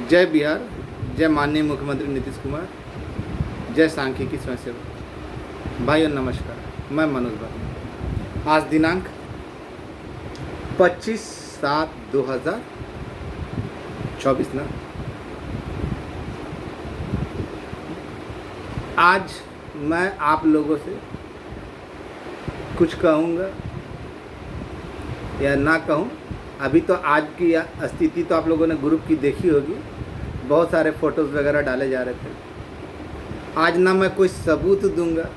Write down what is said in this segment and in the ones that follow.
जय बिहार, जय माननीय मुख्यमंत्री नीतीश कुमार, जय सांख्यिकी स्वयंसेवक भाइयों, नमस्कार। मैं मनोज वर्मा। आज दिनांक 25/7/2024 ना। आज मैं आप लोगों से कुछ कहूँगा या ना कहूँ। अभी तो आज की स्थिति तो आप लोगों ने ग्रुप की देखी होगी, बहुत सारे फ़ोटोज़ वगैरह डाले जा रहे थे। आज ना मैं कोई सबूत दूंगा,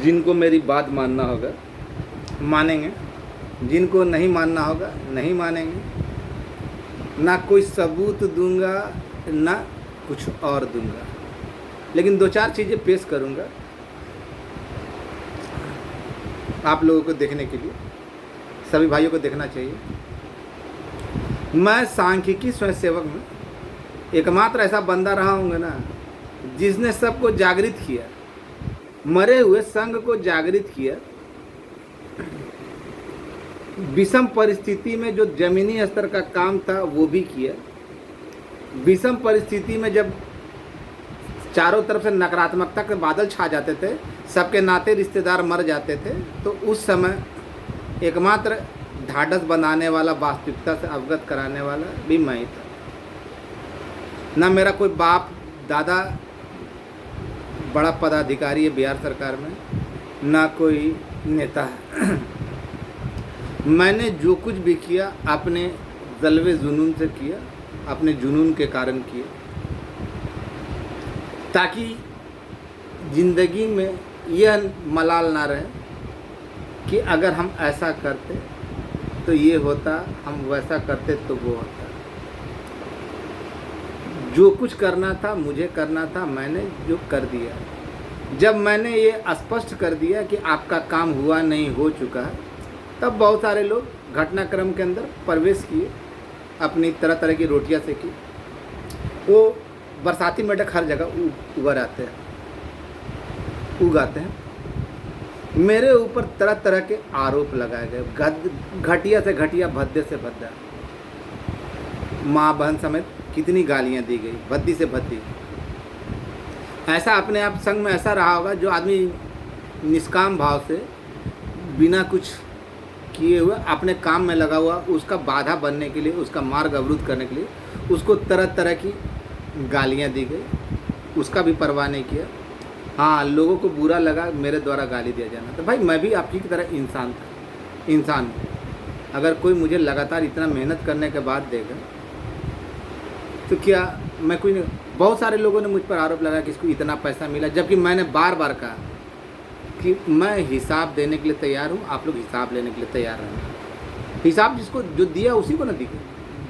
जिनको मेरी बात मानना होगा मानेंगे, जिनको नहीं मानना होगा नहीं मानेंगे। ना कोई सबूत दूंगा ना कुछ और दूंगा, लेकिन दो चार चीज़ें पेश करूंगा आप लोगों को देखने के लिए। सभी भाइयों को देखना चाहिए। मैं सांख्यिकी स्वयंसेवक में एकमात्र ऐसा बंदा रहा हूँगा ना, जिसने सबको जागृत किया, मरे हुए संघ को जागृत किया। विषम परिस्थिति में जो जमीनी स्तर का काम था वो भी किया। विषम परिस्थिति में जब चारों तरफ से नकारात्मकता के बादल छा जाते थे, सबके नाते रिश्तेदार मर जाते थे, तो उस समय एकमात्र ढाढ़स बनाने वाला, वास्तविकता से अवगत कराने वाला भी मैं ही था। ना मेरा कोई बाप दादा बड़ा पदाधिकारी है बिहार सरकार में, ना कोई नेता है। मैंने जो कुछ भी किया अपने जलवे जुनून से किया, अपने जुनून के कारण किया, ताकि ज़िंदगी में यह मलाल ना रहे कि अगर हम ऐसा करते तो ये होता, हम वैसा करते तो वो होता। जो कुछ करना था मुझे करना था, मैंने जो कर दिया। जब मैंने ये स्पष्ट कर दिया कि आपका काम हुआ नहीं, हो चुका है, तब बहुत सारे लोग घटनाक्रम के अंदर प्रवेश किए, अपनी तरह तरह की रोटियां सेकी। वो बरसाती मेढक हर जगह उगाते हैं। मेरे ऊपर तरह तरह के आरोप लगाए गए, घटिया से घटिया, भद्दे से भद्दा, माँ बहन समेत कितनी गालियाँ दी गई, भद्दी से भद्दी। ऐसा अपने आप संग में ऐसा रहा होगा, जो आदमी निष्काम भाव से बिना कुछ किए हुए अपने काम में लगा हुआ, उसका बाधा बनने के लिए, उसका मार्ग अवरुद्ध करने के लिए उसको तरह तरह की गालियाँ दी गई, उसका भी परवाह नहीं किया। हाँ, लोगों को बुरा लगा मेरे द्वारा गाली दिया जाना, तो भाई मैं भी आपकी की तरह इंसान हूँ। अगर कोई मुझे लगातार इतना मेहनत करने के बाद देगा तो क्या मैं कोई नहीं। बहुत सारे लोगों ने मुझ पर आरोप लगाया कि इसको इतना पैसा मिला, जबकि मैंने बार बार कहा कि मैं हिसाब देने के लिए तैयार हूँ, आप लोग हिसाब लेने के लिए तैयार रहना। हिसाब जिसको जो दिया उसी को ना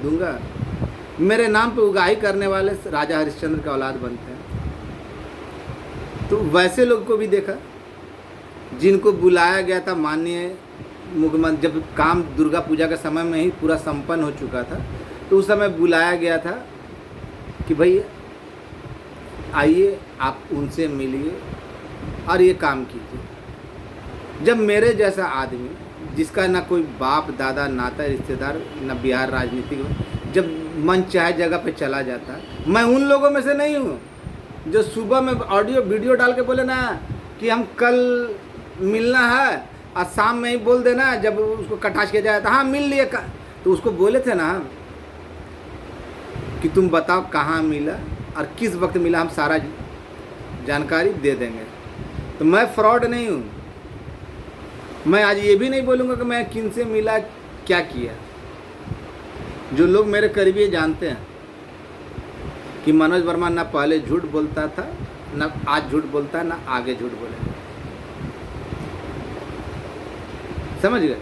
दूंगा। मेरे नाम पे उगाही करने वाले राजा हरिश्चंद्र का औलाद बनते हैं, तो वैसे लोग को भी देखा जिनको बुलाया गया था माननीय मुख्यमंत्री, जब काम दुर्गा पूजा के समय में ही पूरा संपन्न हो चुका था, तो उस समय बुलाया गया था कि भाई आइए आप उनसे मिलिए और ये काम कीजिए। जब मेरे जैसा आदमी, जिसका ना कोई बाप दादा नाता रिश्तेदार, ना बिहार राजनीति में, जब मन चाहे जगह पे चला जाता है, मैं उन लोगों में से नहीं हूँ जो सुबह में ऑडियो वीडियो डाल के बोले ना कि हम कल मिलना है, और शाम में ही बोल देना जब उसको कटाश किया जाए तो हाँ मिल लिए। तो उसको बोले थे ना कि तुम बताओ कहाँ मिला और किस वक्त मिला, हम सारा जानकारी दे देंगे। तो मैं फ्रॉड नहीं हूँ। मैं आज ये भी नहीं बोलूँगा कि मैं किन से मिला, क्या किया। जो लोग मेरे करीबी जानते हैं कि मनोज वर्मा ना पहले झूठ बोलता था, ना आज झूठ बोलता है, ना आगे झूठ बोलेगा। समझ गए।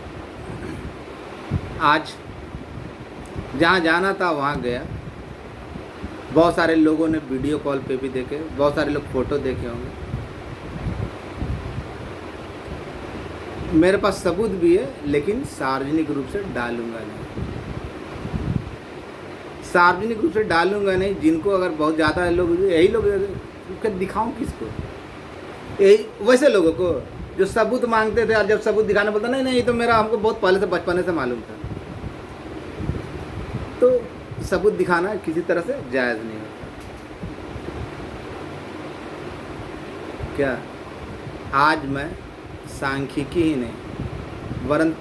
आज जहाँ जाना था वहाँ गया। बहुत सारे लोगों ने वीडियो कॉल पे भी देखे, बहुत सारे लोग फोटो देखे होंगे। मेरे पास सबूत भी है, लेकिन सार्वजनिक रूप से डालूंगा नहीं। सार्वजनिक रूप से डालूंगा नहीं। जिनको अगर बहुत ज़्यादा लोग, यही लोग दिखाऊं किसको? यही वैसे लोगों को जो सबूत मांगते थे, और जब सबूत दिखाने बोलता नहीं नहीं, ये तो मेरा, हमको बहुत पहले से, बचपने से मालूम था। तो सबूत दिखाना किसी तरह से जायज़ नहीं होता। क्या आज मैं सांख्यिकी ही नहीं वरन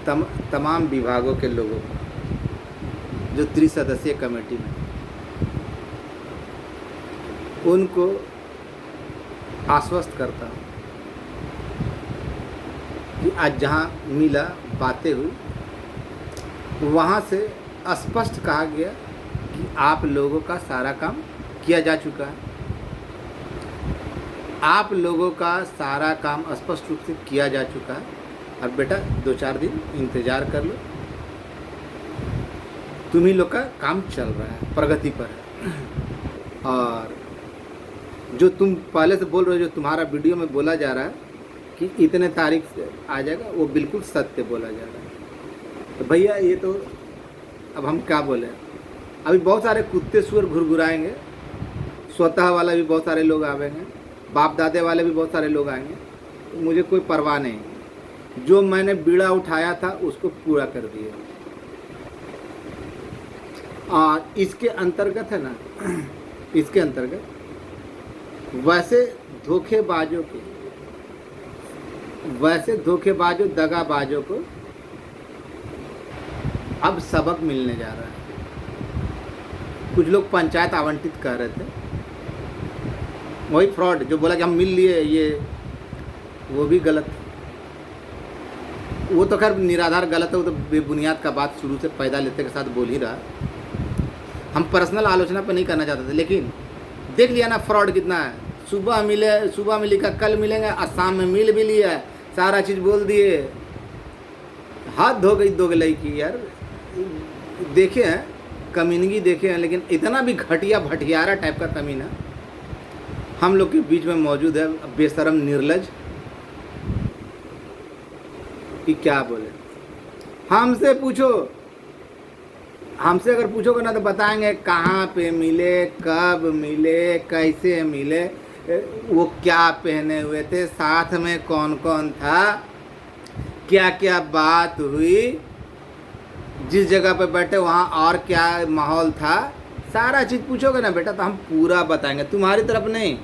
तमाम विभागों के लोगों को जो त्रिसदस्यीय कमेटी में, उनको आश्वस्त करता हूँ कि आज जहाँ मिला, बातें हुई, वहाँ से स्पष्ट कहा गया कि आप लोगों का सारा काम किया जा चुका है। आप लोगों का सारा काम स्पष्ट रूप से किया जा चुका है। और बेटा 2-4 दिन इंतज़ार कर लो, तुम्ही लोग का काम चल रहा है, प्रगति पर है। और जो तुम पहले से बोल रहे हो, जो तुम्हारा वीडियो में बोला जा रहा है कि इतने तारीख से आ जाएगा, वो बिल्कुल सत्य बोला जा रहा है। तो भैया ये तो अब हम क्या बोले, अभी बहुत सारे कुत्ते सुअर घुरघुराएंगे, स्वतः वाला भी बहुत सारे लोग आवेंगे, बाप दादे वाले भी बहुत सारे लोग आएंगे। तो मुझे कोई परवाह नहीं, जो मैंने बीड़ा उठाया था उसको पूरा कर दिया। और इसके अंतर्गत है ना, इसके अंतर्गत वैसे धोखेबाजों दगाबाजों को अब सबक मिलने जा रहा है। कुछ लोग पंचायत आवंटित कर रहे थे, वही फ्रॉड जो बोला कि हम मिल लिए, ये वो भी गलत। वो तो खैर निराधार गलत है, वो तो बेबुनियाद का बात शुरू से पैदा लेते के साथ बोल ही रहा। हम पर्सनल आलोचना पर नहीं करना चाहते थे, लेकिन देख लिया ना फ्रॉड कितना है। सुबह में लिखा कल मिलेंगे, और शाम में मिल भी लिया, सारा चीज़ बोल दिए। हाथ धो गई दोगलई की यार। देखे हैं कमीनगी, देखे हैं, लेकिन इतना भी घटिया भटियारा टाइप का कमीना हम लोग के बीच में मौजूद है। बेशरम निर्लज कि क्या बोले। हमसे पूछो, हमसे अगर पूछोगे ना तो बताएंगे कहाँ पे मिले, कब मिले, कैसे मिले, वो क्या पहने हुए थे, साथ में कौन कौन था, क्या क्या बात हुई, जिस जगह पे बैठे वहाँ और क्या माहौल था, सारा चीज़ पूछोगे ना बेटा तो हम पूरा बताएंगे। तुम्हारी तरफ नहीं,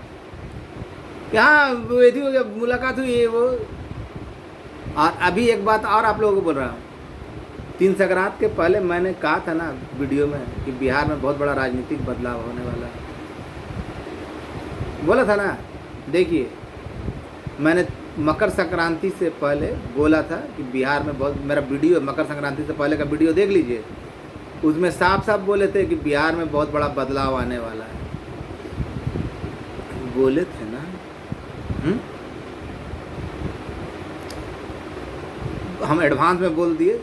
यहाँ वेदी हो गया, मुलाकात हुई, ये वो। और अभी एक बात और आप लोगों को बोल रहा हूँ, 3 संक्रांत के पहले मैंने कहा था ना वीडियो में कि बिहार में बहुत बड़ा राजनीतिक बदलाव होने वाला है, बोला था ना। देखिए मैंने मकर संक्रांति से पहले बोला था कि बिहार में बहुत, मेरा वीडियो मकर संक्रांति से पहले का वीडियो देख लीजिए, उसमें साफ साफ बोले थे कि बिहार में बहुत बड़ा बदलाव आने वाला है। बोले थे ना। हम एडवांस में बोल दिए,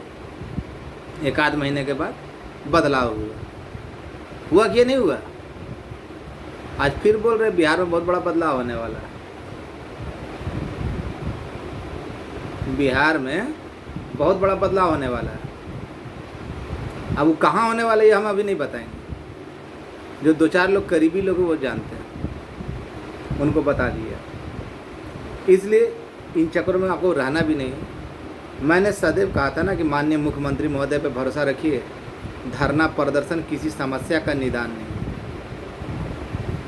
1-आध महीने के बाद बदलाव हुआ कि नहीं हुआ? आज फिर बोल रहे बिहार में बहुत बड़ा बदलाव होने वाला है। बिहार में बहुत बड़ा बदलाव होने वाला है। अब वो कहाँ होने वाला है ये हम अभी नहीं बताएंगे। जो 2-4 लोग करीबी लोग वो जानते हैं, उनको बता दिया। इसलिए इन चक्करों में आपको रहना भी नहीं। मैंने सदैव कहा था ना कि माननीय मुख्यमंत्री महोदय पर भरोसा रखिए, धरना प्रदर्शन किसी समस्या का निदान नहीं,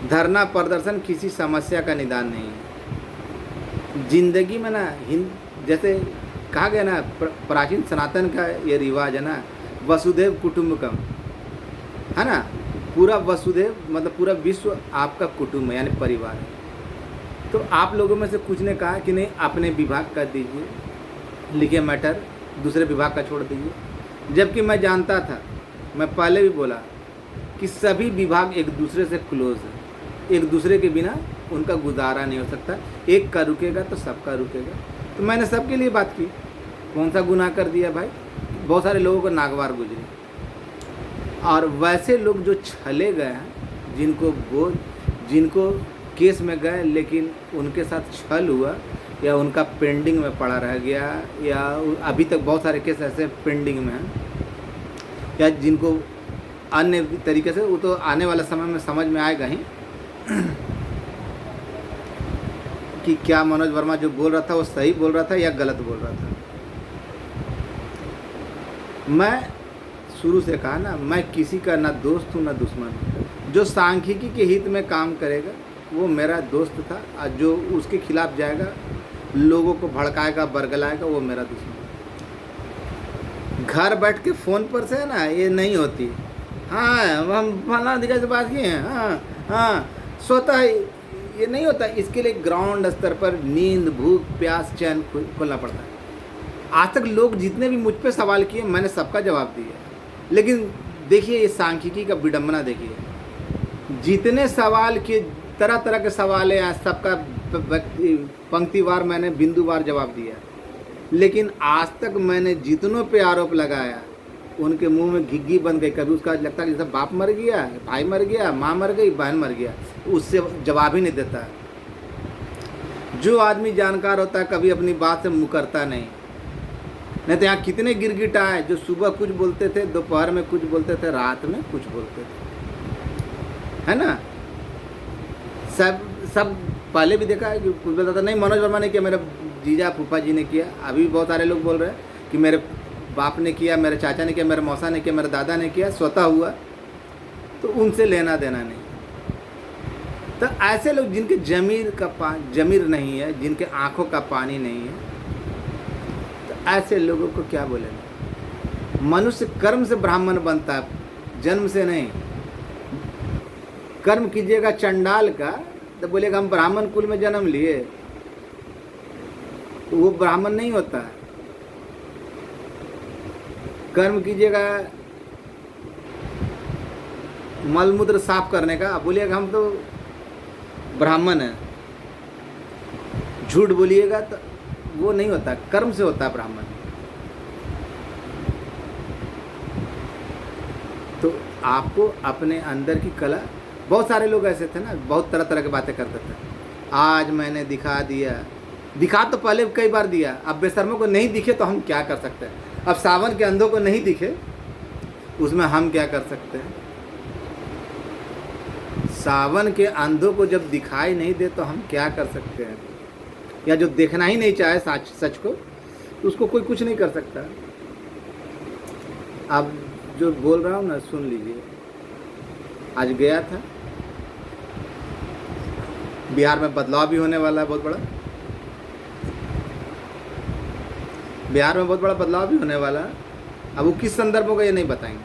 धरना प्रदर्शन किसी समस्या का निदान नहीं है। जिंदगी में ना जैसे कहा गया ना, प्राचीन सनातन का ये रिवाज है ना, वसुधैव कुटुंबकम, है ना। पूरा वसुधैव मतलब पूरा विश्व आपका कुटुंब है, यानी परिवार है। तो आप लोगों में से कुछ ने कहा कि नहीं अपने विभाग का दीजिए, लिखे मैटर दूसरे विभाग का छोड़ दीजिए। जबकि मैं जानता था, मैं पहले भी बोला कि सभी विभाग एक दूसरे से क्लोज है, एक दूसरे के बिना उनका गुजारा नहीं हो सकता। एक का रुकेगा तो सबका रुकेगा। तो मैंने सबके लिए बात की। कौन सा गुनाह कर दिया भाई? बहुत सारे लोगों को नागवार गुजरी। और वैसे लोग जो छले गए हैं, जिनको केस में गए लेकिन उनके साथ छल हुआ, या उनका पेंडिंग में पड़ा रह गया, या अभी तक बहुत सारे केस ऐसे पेंडिंग में हैं, या जिनको अन्य तरीके से, वो तो आने वाले समय में समझ में आएगा ही कि क्या मनोज वर्मा जो बोल रहा था वो सही बोल रहा था या गलत बोल रहा था। मैं शुरू से कहा ना, मैं किसी का ना दोस्त हूँ ना दुश्मन हूँ। जो सांख्यिकी के हित में काम करेगा वो मेरा दोस्त था, और जो उसके खिलाफ जाएगा, लोगों को भड़काएगा, बरगलाएगा, वो मेरा दुश्मन है। घर बैठ के फ़ोन पर से ना ये नहीं होती। हाँ हम फला दिखा से बात किए हैं, हाँ हाँ सोता है, ये नहीं होता। इसके लिए ग्राउंड स्तर पर नींद, भूख, प्यास, चैन खोलना पड़ता है। आज तक लोग जितने भी मुझ पे सवाल किए मैंने सबका जवाब दिया, लेकिन देखिए ये सांख्यिकी का विडंबना देखिए, जितने सवाल किए, तरह तरह के सवाल हैं, सबका पंक्तिवार मैंने बिंदुवार जवाब दिया, लेकिन आज तक मैंने जितनों पे आरोप लगाया उनके मुंह में घिग्गी बन गई। कभी उसका लगता है जैसे बाप मर गया, भाई मर गया, माँ मर गई, बहन मर गया, उससे जवाब ही नहीं देता। जो आदमी जानकार होता है कभी अपनी बात से मुकरता नहीं तो यहाँ कितने गिरगिट आए जो सुबह कुछ बोलते थे, दोपहर में कुछ बोलते थे, रात में कुछ बोलते थे, है ना। सब पहले भी देखा है कि कुछ बोलता था, नहीं मनोज वर्मा ने किया, मेरे जीजा फूफा जी ने किया। अभी बहुत सारे लोग बोल रहे हैं कि मेरे बाप ने किया, मेरे चाचा ने किया, मेरे मौसा ने किया, मेरे दादा ने किया, स्वतः हुआ, तो उनसे लेना देना नहीं। तो ऐसे लोग जिनके जमीर नहीं है, जिनके आंखों का पानी नहीं है, तो ऐसे लोगों को क्या बोलेंगे। मनुष्य कर्म से ब्राह्मण बनता है, जन्म से नहीं। कर्म कीजिएगा चंडाल का तो बोलेगा हम ब्राह्मण कुल में जन्म लिए, तो वो ब्राह्मण नहीं होता है। कर्म कीजिएगा मलमूत्र साफ करने का, बोलिएगा हम तो ब्राह्मण हैं। झूठ बोलिएगा तो वो नहीं होता, कर्म से होता है ब्राह्मण। तो आपको अपने अंदर की कला, बहुत सारे लोग ऐसे थे ना, बहुत तरह तरह की बातें करते थे। आज मैंने दिखा तो पहले कई बार दिया, अब बेशर्मों को नहीं दिखे तो हम क्या कर सकते हैं। अब सावन के अंधों को नहीं दिखे, उसमें हम क्या कर सकते हैं। सावन के अंधों को जब दिखाई नहीं दे तो हम क्या कर सकते हैं, या जो देखना ही नहीं चाहे सच को, तो उसको कोई कुछ नहीं कर सकता। अब जो बोल रहा हूँ ना, सुन लीजिए। आज गया था, बिहार में बदलाव भी होने वाला है बहुत बड़ा। बिहार में बहुत बड़ा बदलाव भी होने वाला है। अब वो किस संदर्भ होगा ये नहीं बताएंगे।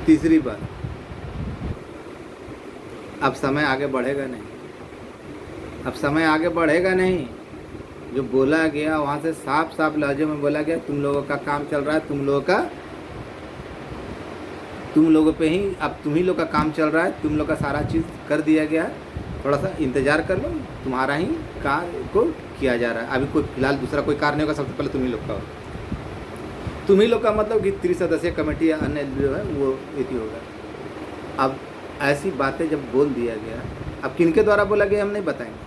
तीसरी बात, अब समय आगे बढ़ेगा नहीं, अब समय आगे बढ़ेगा नहीं। जो बोला गया वहाँ से साफ साफ लहजे में बोला गया, तुम लोगों का काम चल रहा है, तुम लोगों पे ही, अब तुम ही लोग का काम चल रहा है, तुम लोग का सारा चीज़ कर दिया गया है, थोड़ा सा इंतज़ार कर लो, तुम्हारा ही कार्य को किया जा रहा है। अभी कोई फिलहाल दूसरा कोई कार्य नहीं होगा, सबसे पहले तुम ही लोग का होगा। तुम ही लोग का मतलब कि 30 सदस्यीय कमेटी या अन्य जो है वो इति होगा। अब ऐसी बातें जब बोल दिया गया, अब किनके द्वारा बोला गया हम नहीं बताएंगे,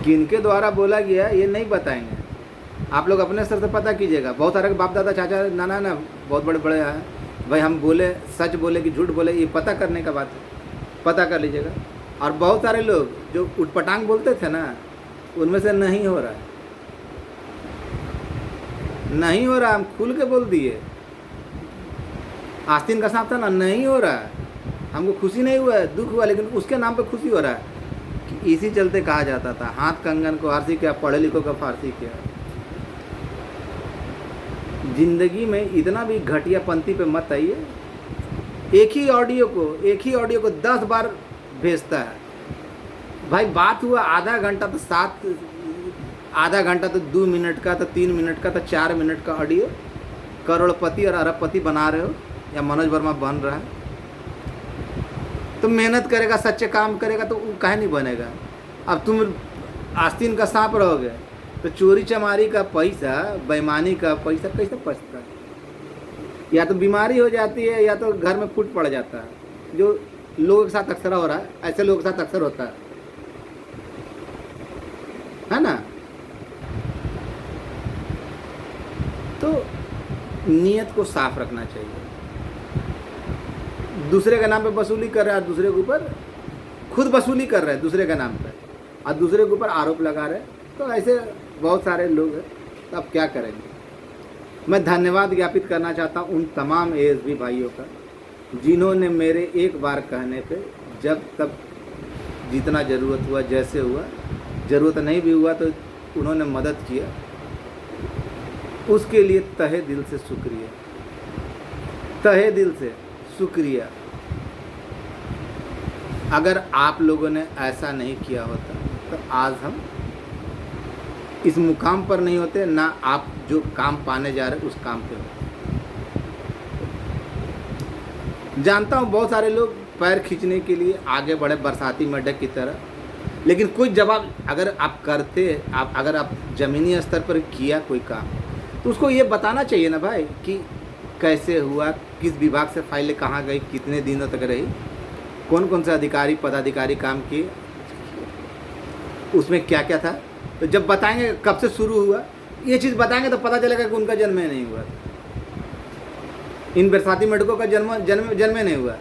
किनके द्वारा बोला गया ये नहीं बताएंगे। आप लोग अपने स्तर से पता कीजिएगा। बहुत सारे बाप दादा चाचा नाना ना बहुत बड़े बड़े हैं भाई, हम बोले सच बोले कि झूठ बोले, ये पता करने का बात है, पता कर लीजिएगा। और बहुत सारे लोग जो उटपटांग बोलते थे ना, उनमें से नहीं हो रहा है, नहीं हो रहा। हम खुल के बोल दिए। आस्तीन का सांप था ना, नहीं हो रहा है। हमको खुशी नहीं हुआ है, दुख हुआ, लेकिन उसके नाम पे खुशी हो रहा है कि इसी चलते कहा जाता था हाथ कंगन को आरसी किया, पढ़े लिखो का फारसी किया। जिंदगी में इतना भी घटिया पंक्ति पे मत आइए। एक ही ऑडियो को 10 बार भेजता है भाई। बात हुआ आधा घंटा तो आधा घंटा तो 2 मिनट का, तो 3 मिनट का, तो 4 मिनट का ऑडियो। करोड़पति और अरबपति बना रहे हो, या मनोज वर्मा बन रहा है, तो मेहनत करेगा, सच्चे काम करेगा तो वो काहे नहीं बनेगा। अब तुम आस्तीन का सांप रहोगे तो चोरी चमारी का पैसा, बेईमानी का पैसा कैसे पचता है। या तो बीमारी हो जाती है, या तो घर में फूट पड़ जाता है, जो लोगों के साथ अक्सर हो रहा है। ऐसे लोगों के साथ अक्सर होता है ना। तो नीयत को साफ रखना चाहिए। दूसरे के नाम पे वसूली कर रहा है, दूसरे के ऊपर खुद वसूली कर रहे हैं दूसरे के नाम पे, और दूसरे के ऊपर आरोप लगा रहे हैं। तो ऐसे बहुत सारे लोग हैं, तो अब क्या करेंगे। मैं धन्यवाद ज्ञापित करना चाहता हूँ उन तमाम एएसबी भाइयों का जिन्होंने मेरे एक बार कहने पे जब तक जितना ज़रूरत हुआ, जैसे हुआ, ज़रूरत नहीं भी हुआ तो उन्होंने मदद किया, उसके लिए तहे दिल से शुक्रिया, तहे दिल से शुक्रिया। अगर आप लोगों ने ऐसा नहीं किया होता तो आज हम इस मुकाम पर नहीं होते, ना आप जो काम पाने जा रहे उस काम पे होते। जानता हूँ बहुत सारे लोग पैर खींचने के लिए आगे बढ़े बरसाती मेढक की तरह, लेकिन कोई जवाब अगर आप करते, अगर आप ज़मीनी स्तर पर किया कोई काम तो उसको ये बताना चाहिए ना भाई कि कैसे हुआ, किस विभाग से फाइलें कहाँ गई, कितने दिनों तक रही, कौन कौन से अधिकारी पदाधिकारी काम किए, उसमें क्या क्या था। तो जब बताएंगे कब से शुरू हुआ, ये चीज़ बताएंगे तो पता चलेगा कि उनका जन्म नहीं हुआ, इन बरसाती मेढकों का जन्म नहीं हुआ।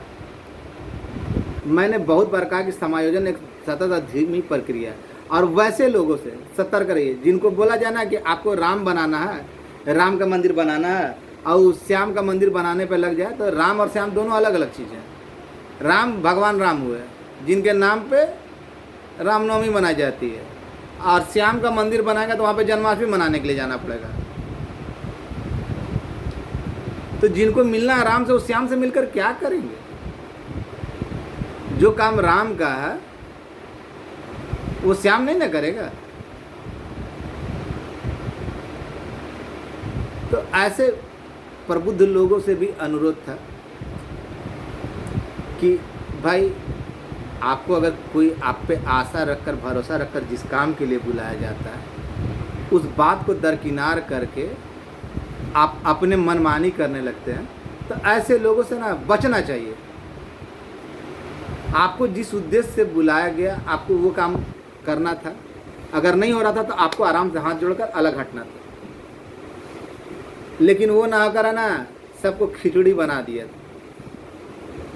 मैंने बहुत बार कहा कि समायोजन एक सतत धीमी प्रक्रिया, और वैसे लोगों से सतर्क रहिए जिनको बोला जाना कि आपको राम बनाना है, राम का मंदिर बनाना है, और श्याम का मंदिर बनाने पर लग जाए, तो राम और श्याम दोनों अलग अलग चीज़ें हैं। राम भगवान राम हुए जिनके नाम पे रामनवमी मनाई जाती है, और श्याम का मंदिर बनाएगा तो वहाँ पे जन्माष्टमी मनाने के लिए जाना पड़ेगा। तो जिनको मिलना है राम से, उस श्याम से मिलकर क्या करेंगे? जो काम राम का है वो श्याम नहीं ना करेगा। तो ऐसे प्रबुद्ध लोगों से भी अनुरोध था कि भाई आपको अगर कोई आप पे आशा रखकर, भरोसा रखकर जिस काम के लिए बुलाया जाता है, उस बात को दरकिनार करके आप अपने मनमानी करने लगते हैं, तो ऐसे लोगों से ना बचना चाहिए। आपको जिस उद्देश्य से बुलाया गया, आपको वो काम करना था, अगर नहीं हो रहा था तो आपको आराम से हाथ जोड़कर अलग हटना था। लेकिन वो ना होकर ना सबको खिचड़ी बना दिया था,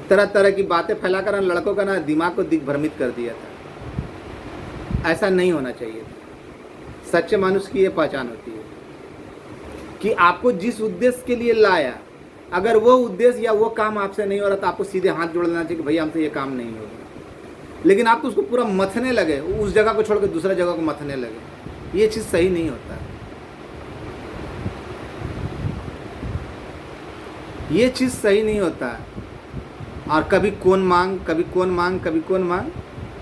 तरह तरह की बातें फैलाकर लड़कों का ना दिमाग को दिग्भ्रमित कर दिया था। ऐसा नहीं होना चाहिए था। सच्चे मनुष्य की ये पहचान होती है कि आपको जिस उद्देश्य के लिए लाया, अगर वो उद्देश्य या वो काम आपसे नहीं हो रहा तो आपको सीधे हाथ जोड़ लेना चाहिए कि भैया हमसे ये काम नहीं होगा। लेकिन आप तो उसको पूरा मथने लगे, उस जगह को छोड़कर दूसरा जगह को मथने लगे, ये चीज़ सही नहीं होता। ये चीज़ सही नहीं होता। और कभी कौन मांग, कभी कौन मांग, कभी कौन मांग,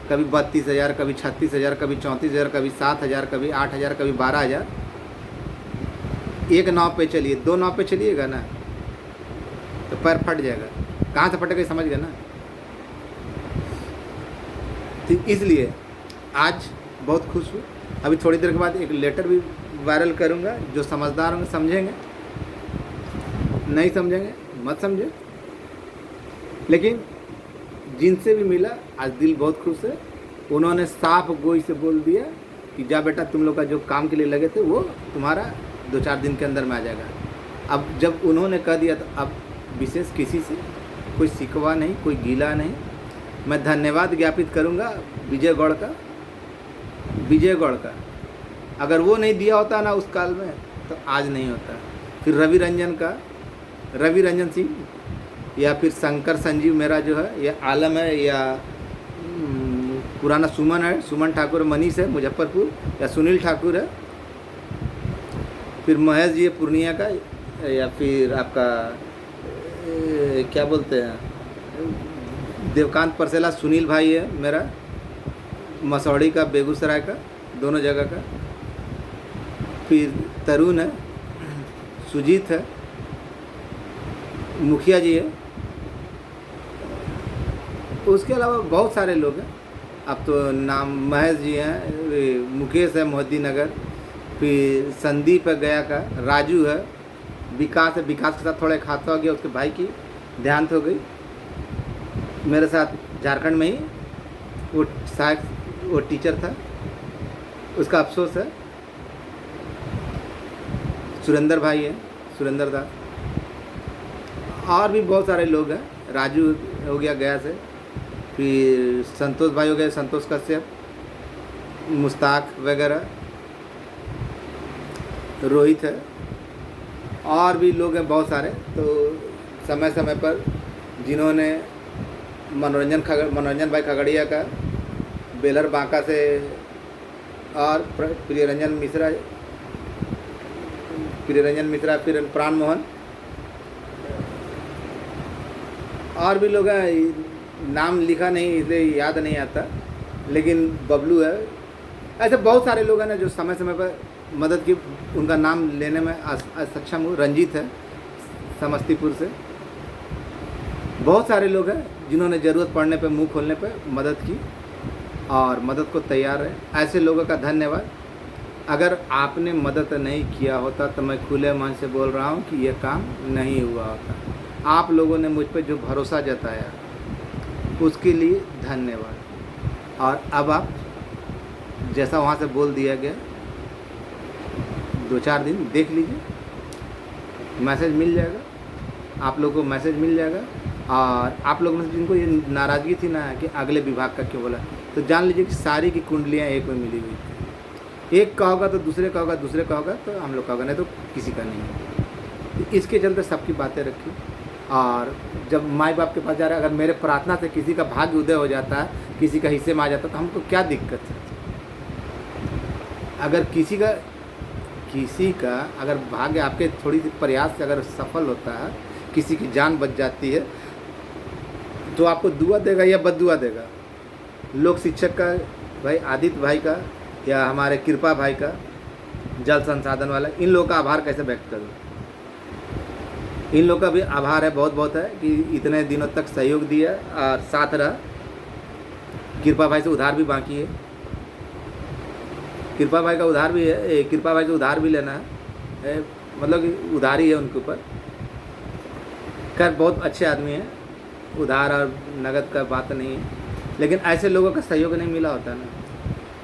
कभी 32,000, कभी 36,000, कभी 34,000, कभी 7,000, कभी 8,000, कभी 12,000। एक नाव पे चलिए, दो नाव पे चलिएगा ना तो पैर फट जाएगा। कहाँ से फटेगा समझ गए ना। तो इसलिए आज बहुत खुश हूँ। अभी थोड़ी देर के बाद एक लेटर भी वायरल करूँगा, जो समझदार होंगे समझेंगे, नहीं समझेंगे मत समझे। लेकिन जिनसे भी मिला आज दिल बहुत खुश है। उन्होंने साफ गोई से बोल दिया कि जा बेटा, तुम लोग का जो काम के लिए लगे थे वो तुम्हारा 2-4 दिन के अंदर में आ जाएगा। अब जब उन्होंने कह दिया तो अब विशेष किसी से कोई शिकवा नहीं, कोई गीला नहीं। मैं धन्यवाद ज्ञापित करूंगा विजय गौड़ का। विजय गौड़ का अगर वो नहीं दिया होता ना उस काल में तो आज नहीं होता। फिर रवि रंजन सिंह या फिर शंकर संजीव मेरा जो है, या आलम है, या पुराना सुमन है, सुमन ठाकुर, मनीष है मुजफ्फरपुर, या सुनील ठाकुर है, फिर महेश जी है पूर्णिया का, या फिर आपका क्या बोलते हैं देवकांत परसेला सुनील भाई है मेरा, मसौड़ी का, बेगूसराय का, दोनों जगह का, फिर तरुण है, सुजीत है, मुखिया जी है, उसके अलावा बहुत सारे लोग हैं। अब तो नाम महेश जी हैं, मुकेश है मोहद्दी नगर, फिर संदीप है गया का, राजू है, विकास है, विकास के साथ थोड़ा एक हादसा हो गया, उसके भाई की देहांत हो गई मेरे साथ झारखंड में ही। वो शायद वो टीचर था, उसका अफसोस है। सुरेंद्र भाई है, सुरेंद्र दास, और भी बहुत सारे लोग हैं। राजू हो गया गया से, फिर संतोष भाई हो गए, संतोष कश्यप, मुश्ताक वगैरह, रोहित है, और भी लोग हैं बहुत सारे, तो समय समय पर जिन्होंने मनोरंजन भाई खगड़िया का, बेलर बांका से, और प्रियरंजन मिश्रा, फिर प्राण मोहन, और भी लोग हैं, नाम लिखा नहीं इसलिए याद नहीं आता, लेकिन बबलू है। ऐसे बहुत सारे लोग हैं ना जो समय समय पर मदद की, उनका नाम लेने में असक्षम हूँ। रंजीत है समस्तीपुर से, बहुत सारे लोग हैं जिन्होंने ज़रूरत पड़ने पे, मुंह खोलने पे मदद की और मदद को तैयार है। ऐसे लोगों का धन्यवाद। अगर आपने मदद नहीं किया होता तो मैं खुले मन से बोल रहा हूँ कि ये काम नहीं हुआ होता। आप लोगों ने मुझ पर जो भरोसा जताया उसके लिए धन्यवाद। और अब आप जैसा वहाँ से बोल दिया गया, 2-4 दिन देख लीजिए, मैसेज मिल जाएगा, आप लोगों को मैसेज मिल जाएगा। और आप लोगों में जिनको ये नाराज़गी थी ना कि अगले विभाग का क्यों बोला, तो जान लीजिए कि सारी की कुंडलियाँ एक में मिली हुई थी। एक का होगा तो दूसरे का होगा, दूसरे का होगा तो हम लोग का होगा, नहीं तो किसी का नहीं है। तो इसके चलते सबकी बातें रखी। और जब माई बाप के पास जा रहा है, अगर मेरे प्रार्थना से किसी का भाग्य उदय हो जाता है, किसी का हिस्से में आ जाता है, तो हमको क्या दिक्कत है? अगर किसी का अगर भाग्य आपके थोड़ी सी प्रयास से अगर सफल होता है, किसी की जान बच जाती है, तो आपको दुआ देगा या बद्दुआ देगा? लोक शिक्षक का भाई आदित्य भाई का या हमारे कृपा भाई का, जल संसाधन वाला, इन लोगों का आभार कैसे व्यक्त करूँ? इन लोगों का भी आभार है, बहुत बहुत है कि इतने दिनों तक सहयोग दिया और साथ रहा। कृपा भाई से उधार भी बाकी है, कृपा भाई का उधार भी है, कृपा भाई से उधार भी लेना है, मतलब कि उधारी है उनके ऊपर। खैर बहुत अच्छे आदमी हैं, उधार और नगद का बात नहीं है, लेकिन ऐसे लोगों का सहयोग नहीं मिला होता ना।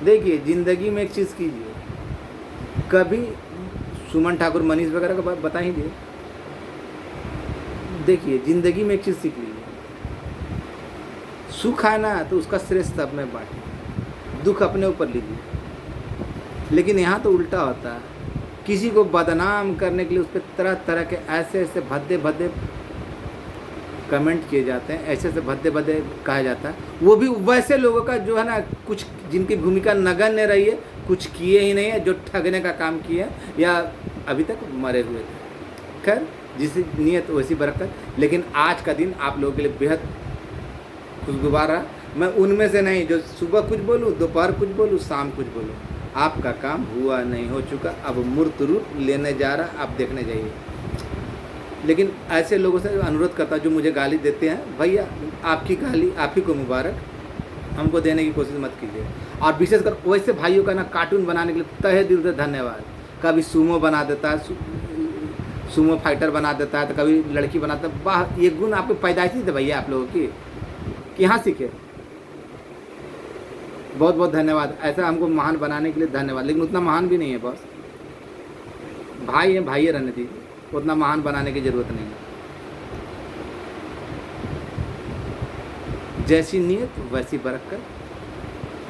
देखिए ज़िंदगी में एक चीज़ कीजिए, कभी सुमन ठाकुर, मनीष वगैरह का बता ही दिए। देखिए ज़िंदगी में एक चीज़ सीख लीजिए, सुख है ना तो उसका श्रेष्ठ सब में बांटिए, दुख अपने ऊपर लीजिए। लेकिन यहाँ तो उल्टा होता है, किसी को बदनाम करने के लिए उस पर तरह तरह के ऐसे ऐसे भद्दे भद्दे कमेंट किए जाते हैं, ऐसे ऐसे भद्दे भद्दे कहा जाता है। वो भी वैसे लोगों का जो है ना, कुछ जिनकी भूमिका नगण्य रही है, कुछ किए ही नहीं है, जो ठगने का काम किए हैं या अभी तक मरे हुए थे। खैर जिसकी नीयत वैसी बरकत। लेकिन आज का दिन आप लोगों के लिए बेहद खुशगवार रहा। मैं उनमें से नहीं जो सुबह कुछ बोलूँ, दोपहर कुछ बोलूँ, शाम कुछ बोलूँ। आपका काम हुआ नहीं, हो चुका, अब मूर्त रूप लेने जा रहा, आप देखने जाइए। लेकिन ऐसे लोगों से अनुरोध करता जो मुझे गाली देते हैं, भैया आपकी गाली आप ही को मुबारक, हमको देने की कोशिश मत कीजिए। और विशेषकर वैसे भाइयों का ना कार्टून बनाने के लिए तहे दिल से धन्यवाद। कभी सूमो बना देता है, सूमो फाइटर बना देता है, तो कभी लड़की बनाता है। वाह, ये गुण आपको पैदाइशी थे भैया आप लोगों की, कि यहाँ सीखे। बहुत बहुत धन्यवाद, ऐसा हमको महान बनाने के लिए धन्यवाद। लेकिन उतना महान भी नहीं है बॉस, भाई है, भाई रहने दीजिए, उतना महान बनाने की ज़रूरत नहीं है। जैसी नीयत वैसी बरकत।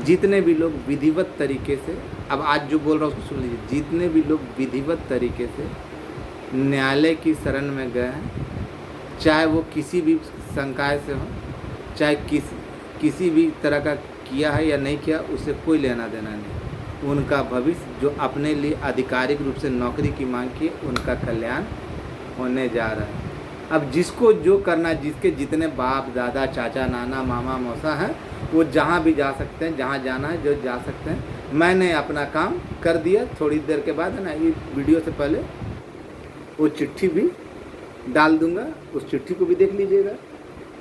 जितने भी लोग विधिवत तरीके से, अब आज जो बोल रहा हूँ उसको सुन लीजिए, जितने भी लोग विधिवत तरीके से न्यायालय की शरण में गए हैं, चाहे वो किसी भी संकाय से हो, चाहे किसी भी तरह का किया है या नहीं किया, उससे कोई लेना देना नहीं। उनका भविष्य जो अपने लिए आधिकारिक रूप से नौकरी की मांग की, उनका कल्याण होने जा रहा है। अब जिसको जो करना, जिसके जितने बाप दादा चाचा नाना मामा मौसा हैं, वो जहाँ भी जा सकते हैं, जहाँ जाना है जो जा सकते हैं। मैंने अपना काम कर दिया। थोड़ी देर के बाद है ना, ये वीडियो से पहले वो चिट्ठी भी डाल दूँगा, उस चिट्ठी को भी देख लीजिएगा।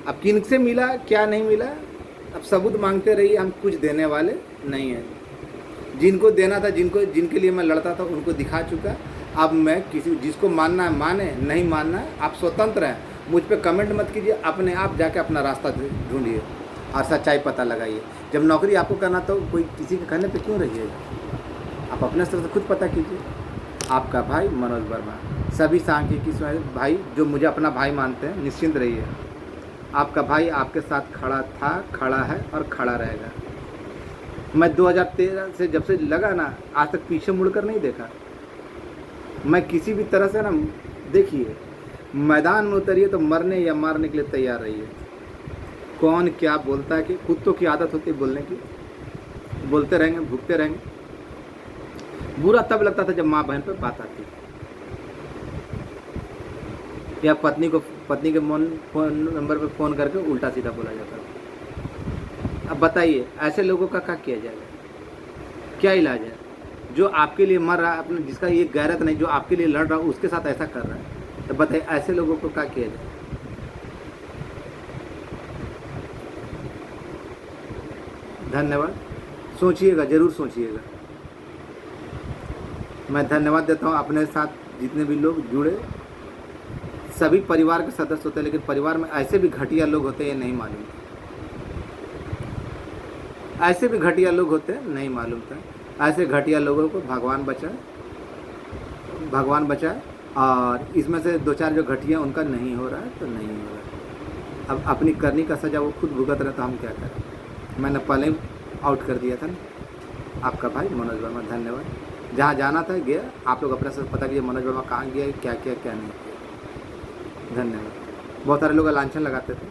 अब किन से मिला क्या नहीं मिला, अब सबूत मांगते रहिए, हम कुछ देने वाले नहीं हैं। जिनको देना था, जिनके लिए मैं लड़ता था, उनको दिखा चुका। अब मैं जिसको मानना है माने, नहीं मानना है आप स्वतंत्र हैं। मुझ पे कमेंट मत कीजिए, अपने आप जाके अपना रास्ता ढूंढिए और सच्चाई पता लगाइए। जब नौकरी आपको करना तो कोई किसी के कहने पे क्यों रहिएगा, आप अपने स्तर से खुद पता कीजिए। आपका भाई मनोज वर्मा, सभी सांख्यिकी भाई जो मुझे अपना भाई मानते हैं, निश्चिंत रहिए। आपका भाई आपके साथ खड़ा था, खड़ा है और खड़ा रहेगा। मैं 2013 से जब से लगा ना, आज तक पीछे मुड़कर नहीं देखा। मैं किसी भी तरह से ना देखिए, मैदान में उतरिए तो मरने या मारने के लिए तैयार रहिए। कौन क्या बोलता है, कि कुत्तों की आदत होती है बोलने की, बोलते रहेंगे, भूखते रहेंगे। बुरा तब लगता था जब माँ बहन पर बात आती, या पत्नी के फ़ोन नंबर पर फ़ोन करके उल्टा सीधा बोला जाता था। अब बताइए, ऐसे लोगों का क्या किया जाएगा, क्या इलाज है? जो आपके लिए मर रहा है, अपने जिसका ये गैरत नहीं, जो आपके लिए लड़ रहा है, उसके साथ ऐसा कर रहा है, तो बताइए ऐसे लोगों को क्या किया जाए? धन्यवाद। सोचिएगा, ज़रूर सोचिएगा। मैं धन्यवाद देता हूँ अपने साथ जितने भी लोग जुड़े। सभी परिवार के सदस्य होते हैं, लेकिन परिवार में ऐसे भी घटिया लोग होते हैं, ये नहीं मालूम। ऐसे भी घटिया लोग होते हैं, नहीं मालूम था। ऐसे घटिया लोगों को भगवान बचाए, भगवान बचाए। और इसमें से 2-4 जो घटिया उनका नहीं हो रहा है तो नहीं हो रहा है। अब अपनी करनी का सज़ा वो खुद भुगत रहे, तो हम क्या करें? मैंने पहले ही आउट कर दिया था ना। आपका भाई मनोज वर्मा, धन्यवाद। जहाँ जाना था गया, आप लोग अपने से पता कीजिए मनोज वर्मा कहाँ गया, क्या किया क्या नहीं किया। धन्यवाद। बहुत सारे लोग लांछन लगाते थे।